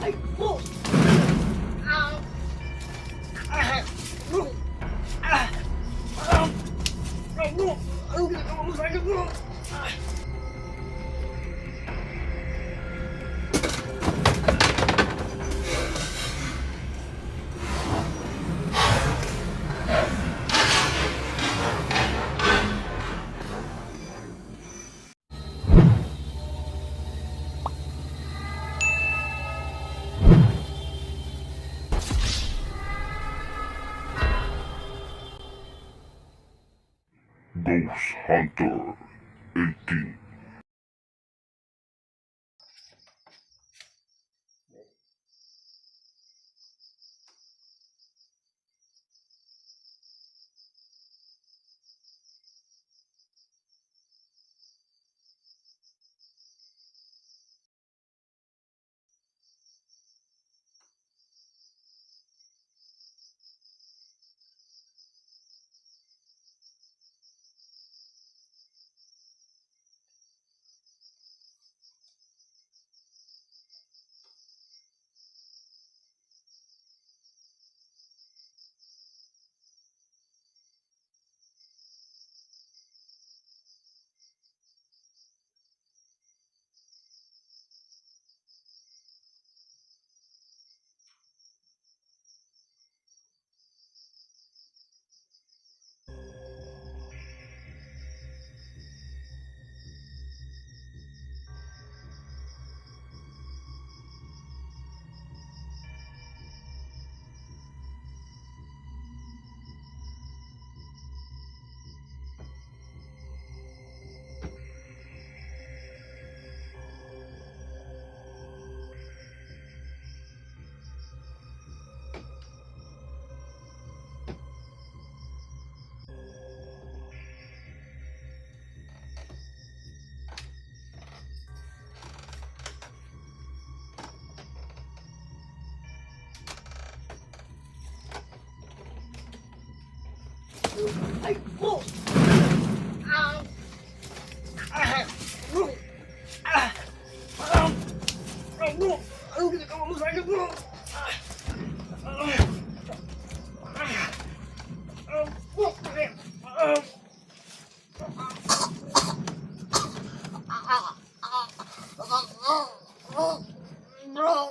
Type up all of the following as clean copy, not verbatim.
Ay, bro! Ah! Ah! Bro! Ah! Ah! Ah, bro! Anong ginagawa mo sa akin, bro? Ah! Ghost Hunter 18. Ay, bro! Ah! Ah! Bro! Ah! Ah! Ah, bro! Anong ginagawa mo sa akin, bro? Ah! Ah! Ah! Bro! Bakit? Ah! Bro! Bro!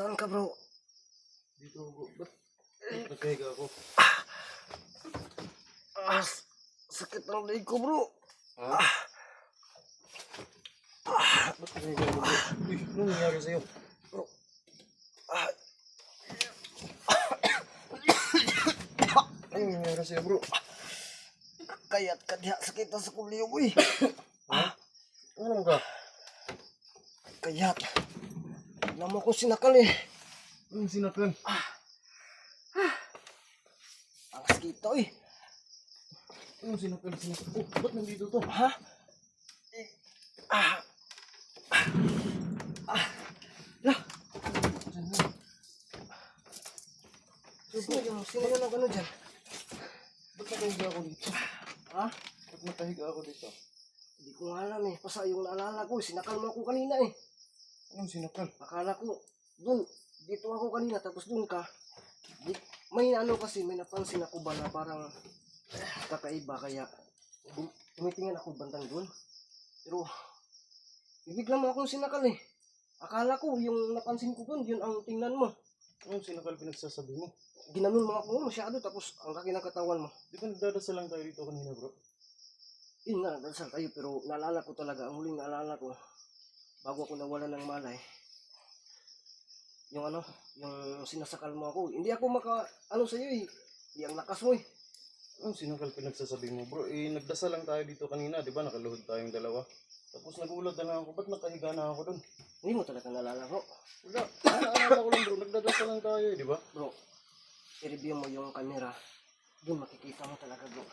Saan ka, bro? Dito ako. Ba't nagkahiga ako? Sakit ng leg ko, bro. Ha? Ba't nagkahiga ako? Uy, anong nangyari sa'yo? Bro. Ah, Anong nangyari sa'yo, bro? kayat ka diha. Sakit na sa kulyo, uy. Ha? Anong ka? Kayat. Alam mo kung sinakal eh. Anong sinakal? Ang sakit to eh. Anong sinakal? Oh, ba't nandito to? Ha? Ah. Lah. Diyan na. Sino yung nag-ano dyan? Ba't nakahiga ako dito? Ha? Ba't nakahiga ako dito? Hindi ko nga alam eh. Basta yung naalala ko, sinakal mo ako kanina eh. Anong sinakal? Akala ko, dito ako kanina, tapos dun ka. May ano kasi, may napansin ako ba na parang kakaiba, kaya tumitingin ako bandang dun. Pero, bigla mo akong sinakal eh. Akala ko, yung napansin ko dun, yun ang tingnan mo. Anong sinakal pinagsasabi mo? Ginanon mo ako masyado, tapos ang laki ng katawan mo. Di ba nagdadasal lang tayo dito kanina, bro? Yun nga, dasal tayo, pero naalala ko talaga, ang huling naalala ko, bago ako nawala ng malay, yung ano, yung sinasakal mo ako, hindi ako ano sa'yo eh, hindi ang lakas mo eh. Anong sinakal pinagsasabi mo, bro? Eh, nagdasal lang tayo dito kanina, di ba? Nakaluhod tayong dalawa. Tapos nagulat na lang ako, ba't nakahiga na ako dun? Hindi mo talaga naalala bro. Wala, naalala ko lang, bro. Nagdadasal lang tayo, di ba? Bro, i-review mo yung camera, doon makikita mo talaga bro.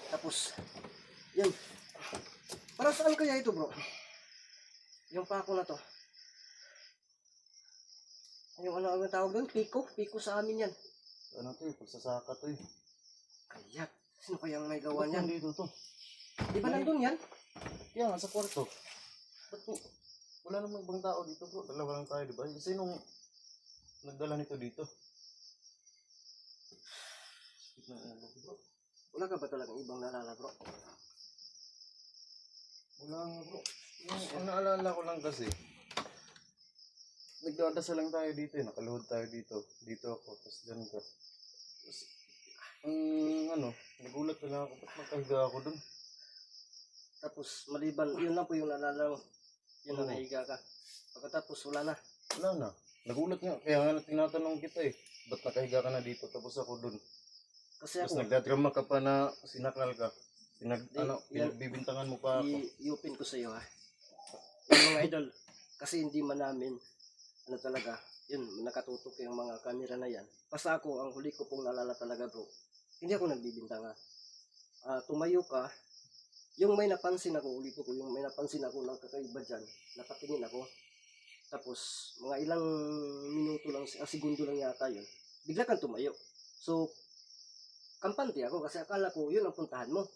Tapos, yan. Para saan kaya ito bro? Yung pako na to. Yung ano ang tawag doon? Piko? Piko sa amin yan. Ano to eh, pagsasaka to eh. Kaya, sino kayang may gawa Ba't niyan? nandito to? Di ba nandun yan? Kaya nga, sa kwarto. Ba't to? Wala namang ibang tao dito, bro. Dalawa lang tayo, di ba? Sinong nagdala nito dito? Sakit ng ulo ko, bro. Wala ka ba talagang ibang naalala bro? Wala nga, bro. Ang naalala ko lang kasi, nagdadasal lang tayo dito eh. Nakaluhod tayo dito. Dito ako, tapos dyan ka. Tapos, nagulat na lang ako. Ba't nakahiga ako dun? Tapos maliban, yun lang po yung naalala mo. Yun na Oo. nahiga ka. Pagkatapos wala na. Wala na. Nagulat nga. Kaya nga tinatanong kita eh. Ba't nakahiga ka na dito? Tapos ako dun. Kasi Tapos ako, nagdadrama ka pa na sinakal ka. yan. Pinagbibintangan mo pa ako. i-open ko sa iyo ha. Yung mga idol, kasi hindi man namin, ano talaga, yun, nakatutok yung mga camera na yan. Basta ako, ang huli ko pong naalala talaga bro, hindi ako nagbibintanga. Tumayo ka, yung may napansin ako, ulit ko, yung may napansin ako ng kakaiba dyan, nakatingin ako. Tapos, mga ilang minuto lang, segundo lang yata yun, bigla kang tumayo. So, kampante ako kasi akala ko yun ang puntahan mo.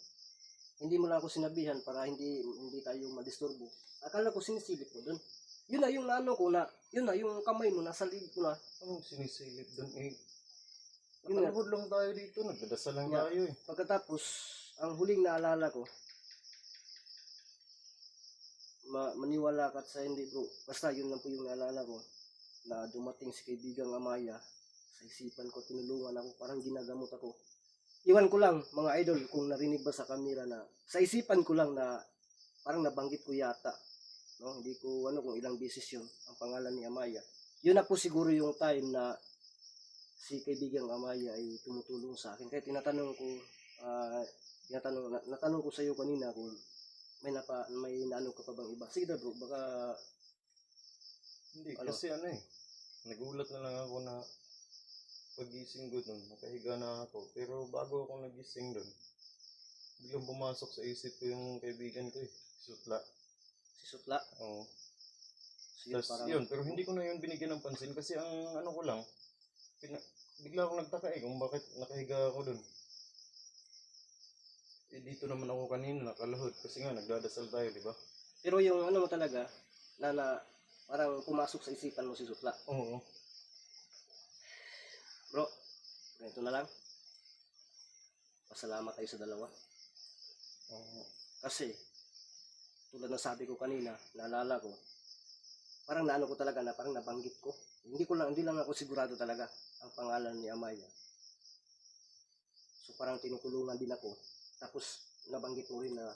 Hindi mo lang ako sinabihan para hindi tayo madisturbo. Akala ko sinisilip mo dun. Yun na yung naano ko na, yun na yung kamay mo nasa liig ko na. Anong sinisilip dun eh? Yun nga. Nakaluhod lang tayo dito. Nagdadasal lang Yeah. tayo eh. Pagkatapos, ang huling naalala ko, maniwala ka sa hindi bro. Basta yun lang po yung naalala ko na dumating si kaibigang Amaya. Sa isipan ko, tinulungan ako, parang ginagamot ako. Iwan ko lang mga idol kung narinig ba sa camera na sa isipan ko lang na parang nabanggit ko yata, no? Hindi ko kung ilang beses yun ang pangalan ni Amaya. Yun na po siguro yung time na si kaibigang Amaya ay tumutulong sa akin. Kaya tinatanong ko natanong ko sa iyo kanina kung may naano ka pa bang iba. Sige na bro, baka Hindi, Ano? kasi nagulat na lang ako na pagising ko dun, nakahiga na ako. Pero bago ako nagising dun, biglang pumasok sa isip ko yung kaibigan ko eh, si Sutla. si Sutla. Oo. So, Tapos yun, pero hindi ko na yun binigyan ng pansin kasi ang ano ko lang, bigla akong nagtaka eh kung bakit nakahiga ako dun. Eh dito naman ako kanina nakaluhod kasi nga nagdadasal tayo, di ba? Pero yung ano mo talaga, na parang pumasok sa isipan mo si Sutla. Oo. Bro, ganito na lang. Pasalamat tayo sa dalawa. Oo. Kasi, tulad ng sabi ko kanina, naalala ko, parang naano ko talaga na parang nabanggit ko. Hindi lang ako sigurado talaga ang pangalan ni Amaya. So parang tinutulungan din ako. Tapos nabanggit mo rin na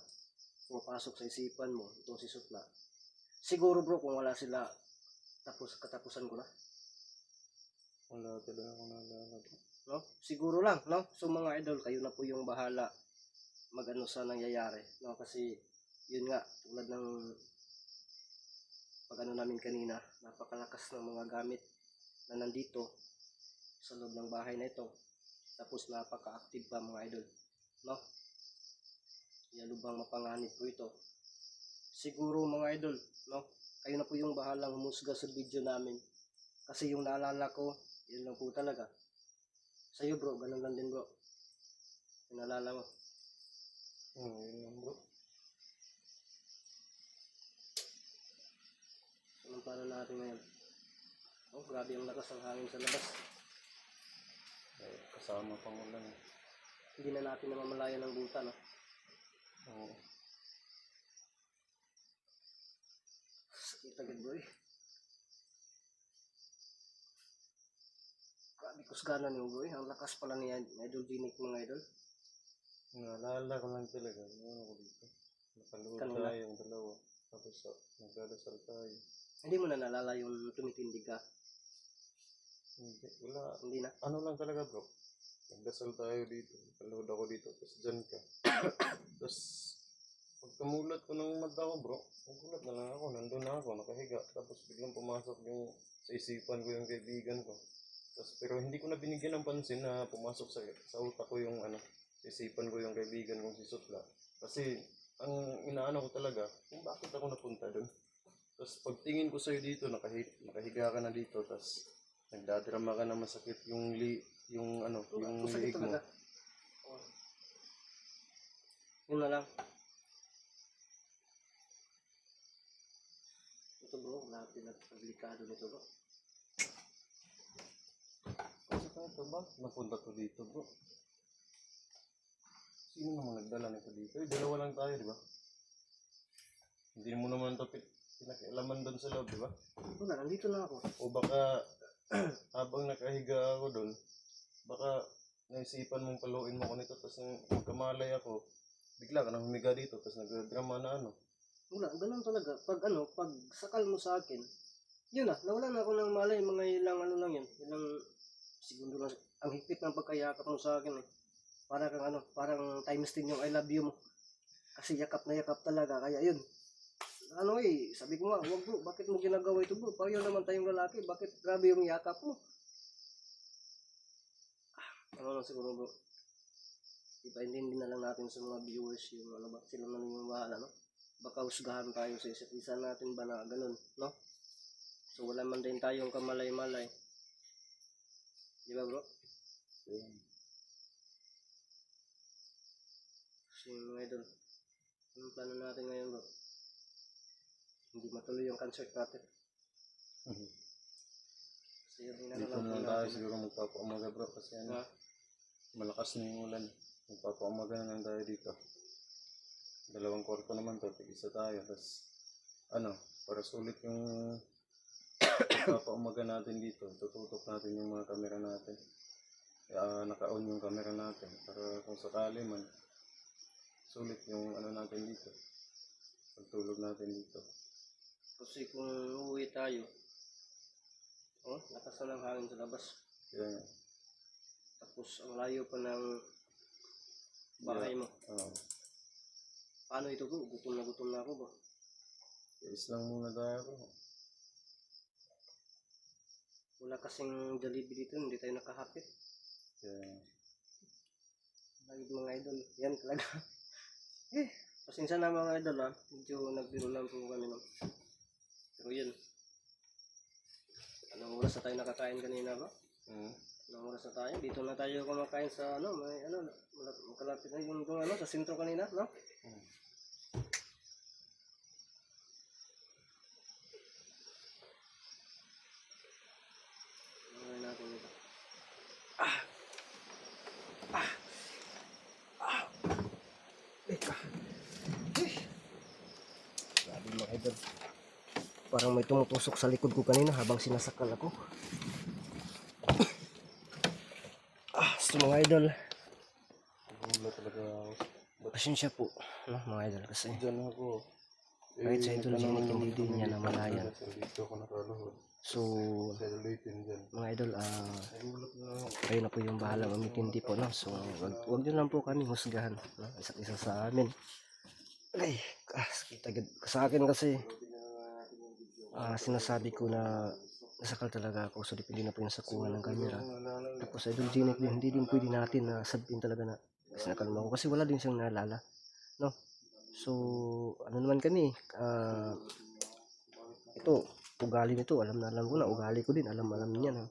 pumapasok sa isipan mo itong si Sutla. Siguro bro kung wala sila tapos katapusan ko na. Wala talaga ako naalala bro. No? Siguro lang, no? So mga idol, kayo na po yung bahala magano sa nangyayari, no? Kasi yun nga, tulad ng pag-ano namin kanina, napakalakas ng mga gamit na nandito sa loob ng bahay na ito. Tapos napaka-active pa mga idol, no? Kaya lubang mapanganib po ito. Siguro mga idol, no? Kayo na po yung bahalang humusga sa video namin. Kasi yung naalala ko, yun lang po talaga. Sa'yo bro, ganun lang din bro. Yung naalala mo. Yun lang bro. Anong plano natin ngayon? Oh, grabe yung lakas ng hangin sa labas. Kasama pang ulan eh. Hindi na natin namamalayan ng buta, no? Oo. Sakit agad bro eh. Grabe kusganan niyo bro eh. Ang lakas pala ni Idol Genic mga idol. Naalala ko lang talaga. Ano ko dito. Nakaluhod Kanina? tayo yung dalawa. Tapos nagdadasal tayo. Hindi mo na nalala yung tumitindig ka. Hindi, wala. Hindi na. Ano lang talaga bro. Nagdasal tayo dito. Nakaluhod ako dito. Tapos dyan ka. Tapos pagkamulat ko ng mata ko bro. Nagulat na lang ako. Nandun na ako. Nakahiga. Tapos biglang pumasok yung sa isipan ko yung kaibigan ko. Tapos, pero hindi ko na binigyan ng pansin na pumasok sa utak ko yung ano. Sa isipan ko yung kaibigan kong si Sutla. Kasi ang inaano ko talaga kung bakit ako napunta doon. Tapos pagtingin ko sa'yo dito, nakahiga ka na dito, tapos nagdadrama ka na masakit yung yung ano, yung Sakit liig mo. talaga. Oh. Yun na lang. Ito bro, lahat pinagdelikado nito bro. Kasi ito ba? Napunta to dito bro. Sino naman nagdala nito dito? Dalawa lang tayo, di ba? Hindi mo naman to pinakialaman doon sa loob, di ba? Wala, nandito na ako. O baka habang nakahiga ako doon, baka naisipan mong paluin mo ko nito, tapos nung magkamalay ako, bigla ka nang humiga dito, tapos nagdrama na ano. Wala, ganun talaga. Pag sakal mo sa akin, yun na, nawala na ako ng malay, mga ilang ano lang yun, ilang segundo lang. Ang higpit ng pagkayakap mo sa akin eh. Parang times 10 yung I love you mo. Kasi yakap na yakap talaga, kaya yun. Ano eh, sabi ko nga, wag bro, bakit mo ginagawa ito bro? Pareho naman tayong lalaki, bakit grabe yung yakap mo? Ano lang siguro bro, ipaintindi na lang natin sa mga viewers yung ano ba, sila na lang yung bahala, no? Baka husgahan tayo sa isa't isa natin ba na ganun, no? So wala man din tayong kamalay-malay. Di ba bro? Kasi mga idol, anong plano natin ngayon bro? Hindi matuloy yung concert natin. Kasi yun din Dito na lang tayo siguro magpapaumaga bro, kasi ano, malakas na yung ulan. Magpapaumaga na lang tayo dito. 2 kwarto naman to, tig-isa tayo. Tapos, ano, para sulit yung magpapaumaga natin dito, tututok natin yung mga camera natin. Kaya naka-on yung camera natin para kung sakali man, sulit yung ano natin dito. Pagtulog natin dito. Kasi kung uuwi tayo, oh, lakas na ng hangin sa labas. Kaya nga, Tapos ang layo pa ng bahay mo. Paano ito bro? Gutom na ako bro. is lang muna tayo bro. Wala kasing Jollibee dito, hindi tayo nakahapit. Kaya, Lagi mga idol, yan talaga. Pasensya na mga idol ha. Medyo nagbiro lang po kami no. Pero yun. Anong oras na tayo nakakain kanina ba? Anong oras na tayo? Dito na tayo kumakain sa ano, may ano, makalapit na yung ano, sa sentro kanina, no? Ano natin ito? Teka. Grabe mga idol. Parang may tumutusok sa likod ko kanina habang sinasakal ako. So mga idol, Nagulat talaga ako. pasensya po, no, mga idol, kasi Diyan ako. kahit sa idol Genic, hindi din niya namalayan. Dito ako nakaluhod. So, Sa ulitin dyan. mga idol, Nagulat na lang ako. kayo na po yung bahalang umitindi po, no? So, wag nyo lang po kami husgahan, no? Isa't isa sa amin. Ay, sa akin kasi, sinasabi ko na nasakal talaga ako, so depende na po yung sakuhan ng camera. Tapos sa idol Genic din, hindi din pwede natin na sabihin talaga na sinakal mo ako kasi wala din siyang naalala, no? So, ano naman kami, ito, ugali nito, alam na alam ko na, ugali ko din, alam niya, no?